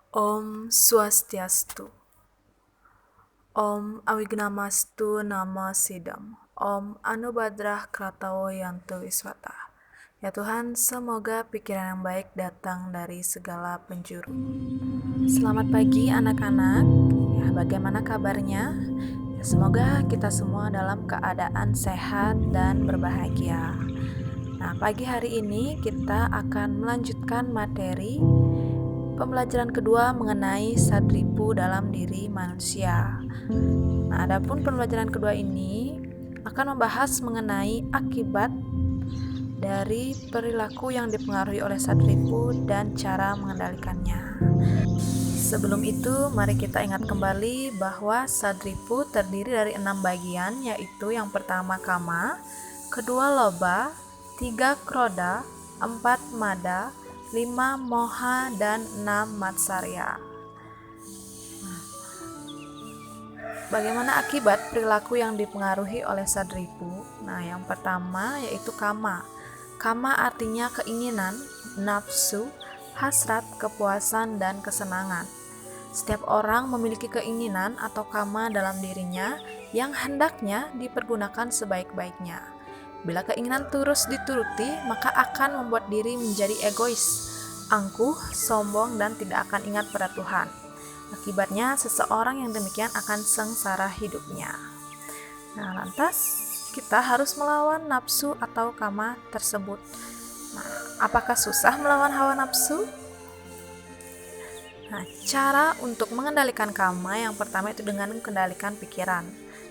Om Swastiastu. Om Awignamastu Nama Sidam. Om Anubadrah Kratawo Yantu Wiswata. Ya Tuhan, semoga pikiran yang baik datang dari segala penjuru. Selamat pagi anak-anak. Ya, bagaimana kabarnya? Ya, semoga kita semua dalam keadaan sehat dan berbahagia. Nah, pagi hari ini kita akan melanjutkan materi pembelajaran kedua mengenai Sadripu dalam diri manusia. Nah, adapun pembelajaran kedua ini akan membahas mengenai akibat dari perilaku yang dipengaruhi oleh Sadripu dan cara mengendalikannya. Sebelum itu, mari kita ingat kembali bahwa Sadripu terdiri dari 6 bagian, yaitu yang pertama Kama, kedua Loba, 3 Kroda, 4 Mada, 5 Moha, dan 6 Matsarya. Bagaimana akibat perilaku yang dipengaruhi oleh Sadripu? Nah, yang pertama yaitu Kama. Kama artinya keinginan, nafsu, hasrat, kepuasan, dan kesenangan. Setiap orang memiliki keinginan atau kama dalam dirinya yang hendaknya dipergunakan sebaik-baiknya. Bila keinginan terus dituruti, maka akan membuat diri menjadi egois, angkuh, sombong, dan tidak akan ingat pada Tuhan. Akibatnya, seseorang yang demikian akan sengsara hidupnya. Nah, lantas kita harus melawan nafsu atau kama tersebut. Nah, apakah susah melawan hawa nafsu? Nah, cara untuk mengendalikan kama yang pertama itu dengan mengendalikan pikiran.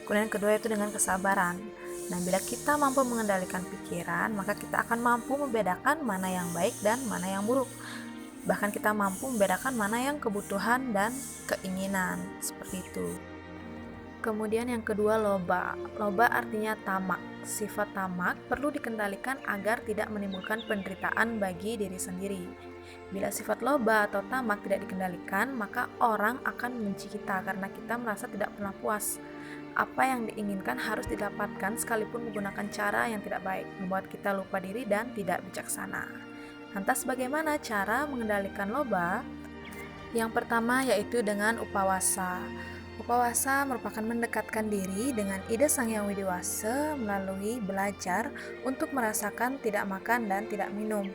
Kemudian yang kedua itu dengan kesabaran. Nah, bila kita mampu mengendalikan pikiran, maka kita akan mampu membedakan mana yang baik dan mana yang buruk. Bahkan kita mampu membedakan mana yang kebutuhan dan keinginan, seperti itu. Kemudian yang kedua loba. Loba artinya tamak. Sifat tamak perlu dikendalikan agar tidak menimbulkan penderitaan bagi diri sendiri. Bila sifat loba atau tamak tidak dikendalikan, maka orang akan membenci kita karena kita merasa tidak pernah puas. Apa yang diinginkan harus didapatkan sekalipun menggunakan cara yang tidak baik, membuat kita lupa diri dan tidak bijaksana. Lantas bagaimana cara mengendalikan loba? Yang pertama yaitu dengan upawasa. Upawasa merupakan mendekatkan diri dengan ide Sang Hyang Widiwasa melalui belajar untuk merasakan tidak makan dan tidak minum,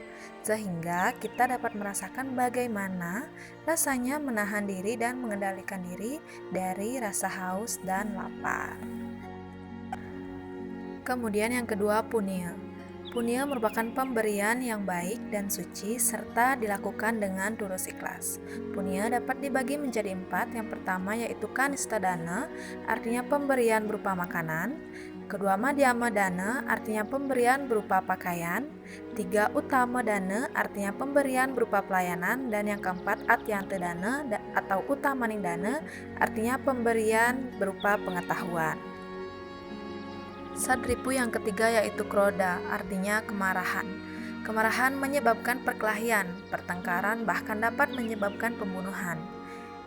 sehingga kita dapat merasakan bagaimana rasanya menahan diri dan mengendalikan diri dari rasa haus dan lapar. Kemudian yang kedua punya. Punya merupakan pemberian yang baik dan suci serta dilakukan dengan tulus ikhlas. Punya dapat dibagi menjadi 4. Yang pertama yaitu kanista dana, artinya pemberian berupa makanan. Kedua madhyama dana, artinya pemberian berupa pakaian. 3 utama dana, artinya pemberian berupa pelayanan. Dan yang keempat atyanta dana atau utamaning dana, artinya pemberian berupa pengetahuan. Sadripu yang ketiga yaitu kroda, artinya kemarahan. Kemarahan menyebabkan perkelahian, pertengkaran, bahkan dapat menyebabkan pembunuhan.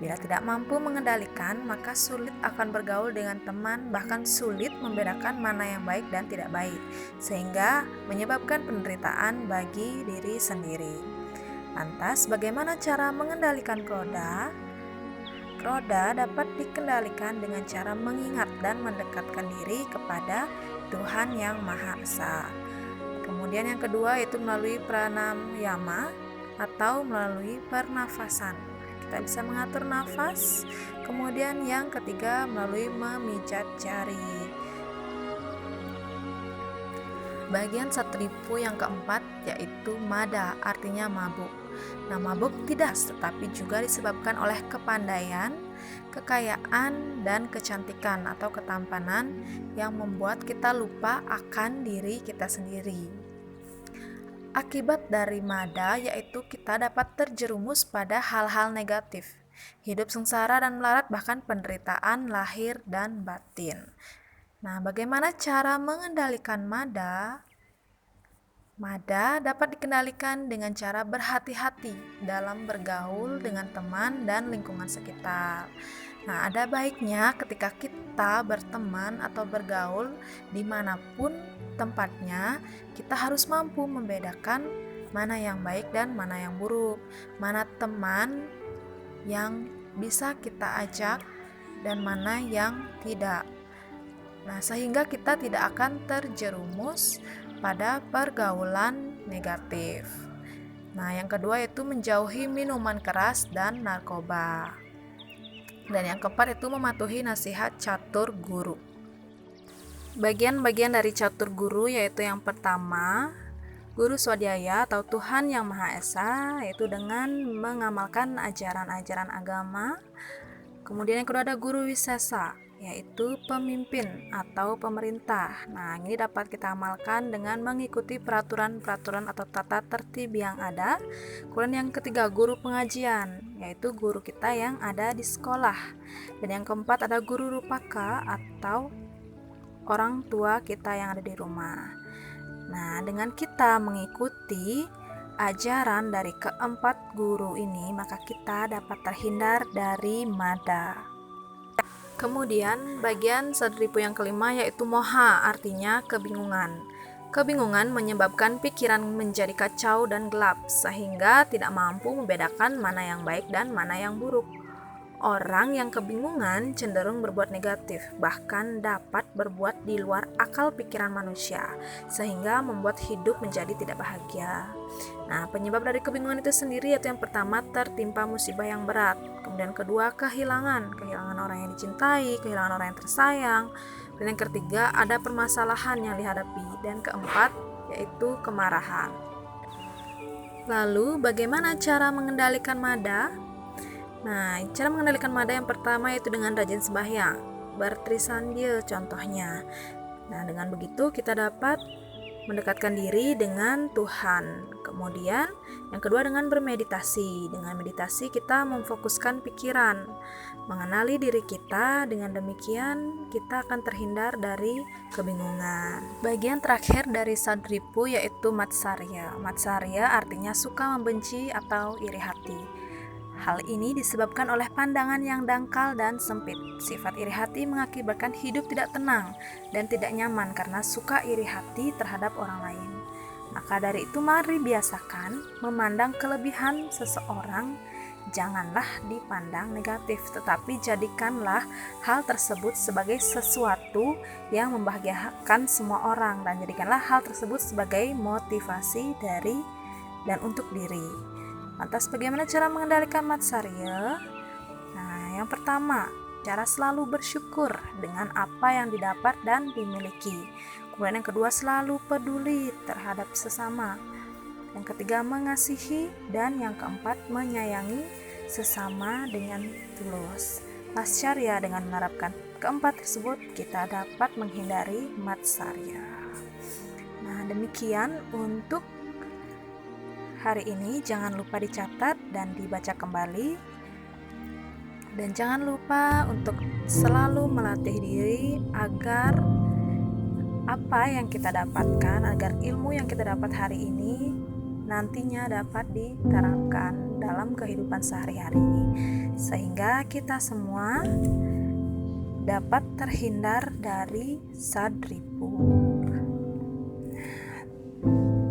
Bila tidak mampu mengendalikan, maka sulit akan bergaul dengan teman, bahkan sulit membedakan mana yang baik dan tidak baik, sehingga menyebabkan penderitaan bagi diri sendiri. Lantas, bagaimana cara mengendalikan kroda? Roda dapat dikendalikan dengan cara mengingat dan mendekatkan diri kepada Tuhan yang Maha Esa. Kemudian yang kedua yaitu melalui pranayama atau melalui pernafasan. Kita bisa mengatur nafas. Kemudian yang ketiga melalui memijat jari. Bagian Sadripu yang keempat yaitu mada, artinya mabuk. Nah, mabuk tidak, tetapi juga disebabkan oleh kepandaian, kekayaan, dan kecantikan atau ketampanan yang membuat kita lupa akan diri kita sendiri. Akibat dari mada yaitu kita dapat terjerumus pada hal-hal negatif, hidup sengsara dan melarat, bahkan penderitaan lahir dan batin. Nah, bagaimana cara mengendalikan mada? Mada dapat dikendalikan dengan cara berhati-hati dalam bergaul dengan teman dan lingkungan sekitar. Nah, ada baiknya ketika kita berteman atau bergaul dimanapun tempatnya, kita harus mampu membedakan mana yang baik dan mana yang buruk, mana teman yang bisa kita ajak dan mana yang tidak. Nah, sehingga kita tidak akan terjerumus pada pergaulan negatif. Nah, yang kedua itu menjauhi minuman keras dan narkoba. Dan yang keempat itu mematuhi nasihat catur guru. Bagian-bagian dari catur guru yaitu yang pertama, Guru Swadhyaya atau Tuhan Yang Maha Esa, yaitu dengan mengamalkan ajaran-ajaran agama. Kemudian yang kedua ada Guru Wisesa, yaitu pemimpin atau pemerintah. Nah, ini dapat kita amalkan dengan mengikuti peraturan-peraturan atau tata tertib yang ada. Kemudian yang ketiga Guru Pengajian, yaitu guru kita yang ada di sekolah. Dan yang keempat ada Guru Rupaka atau orang tua kita yang ada di rumah. Nah, dengan kita mengikuti ajaran dari keempat guru ini, maka kita dapat terhindar dari mada. Kemudian bagian sadripu yang kelima yaitu moha, artinya kebingungan. Kebingungan menyebabkan pikiran menjadi kacau dan gelap, sehingga tidak mampu membedakan mana yang baik dan mana yang buruk. Orang yang kebingungan cenderung berbuat negatif, bahkan dapat berbuat di luar akal pikiran manusia, sehingga membuat hidup menjadi tidak bahagia. Nah, penyebab dari kebingungan itu sendiri yaitu yang pertama tertimpa musibah yang berat, kemudian kedua kehilangan orang yang dicintai, kehilangan orang yang tersayang, dan yang ketiga ada permasalahan yang dihadapi, dan keempat yaitu kemarahan. Lalu, bagaimana cara mengendalikan mada? Nah, cara mengendalikan mada yang pertama yaitu dengan rajin sembahyang, bertrisandil contohnya. Nah, dengan begitu kita dapat mendekatkan diri dengan Tuhan. Kemudian, yang kedua dengan bermeditasi. Dengan meditasi kita memfokuskan pikiran, mengenali diri kita. Dengan demikian, kita akan terhindar dari kebingungan. Bagian terakhir dari sadripu yaitu matsarya. Matsarya artinya suka membenci atau iri hati. Hal ini disebabkan oleh pandangan yang dangkal dan sempit. Sifat iri hati mengakibatkan hidup tidak tenang dan tidak nyaman karena suka iri hati terhadap orang lain. Maka dari itu mari biasakan memandang kelebihan seseorang, janganlah dipandang negatif, tetapi jadikanlah hal tersebut sebagai sesuatu yang membahagiakan semua orang, dan jadikanlah hal tersebut sebagai motivasi dari dan untuk diri. Lantas bagaimana cara mengendalikan matsarya? Nah, yang pertama, cara selalu bersyukur dengan apa yang didapat dan dimiliki. Kemudian yang kedua, selalu peduli terhadap sesama. Yang ketiga, mengasihi. Dan yang keempat, menyayangi sesama dengan tulus. Matsarya, dengan menerapkan keempat tersebut, kita dapat menghindari matsarya. Nah, demikian untuk hari ini. Jangan lupa dicatat dan dibaca kembali, dan jangan lupa untuk selalu melatih diri agar apa yang kita dapatkan, agar ilmu yang kita dapat hari ini nantinya dapat diterapkan dalam kehidupan sehari-hari, sehingga kita semua dapat terhindar dari sadripu.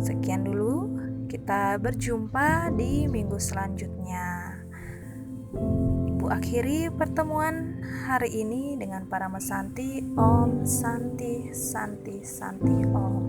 Sekian dulu. Kita berjumpa di minggu selanjutnya. Ibu akhiri pertemuan hari ini dengan para mesanti Om Santi Santi Santi Om.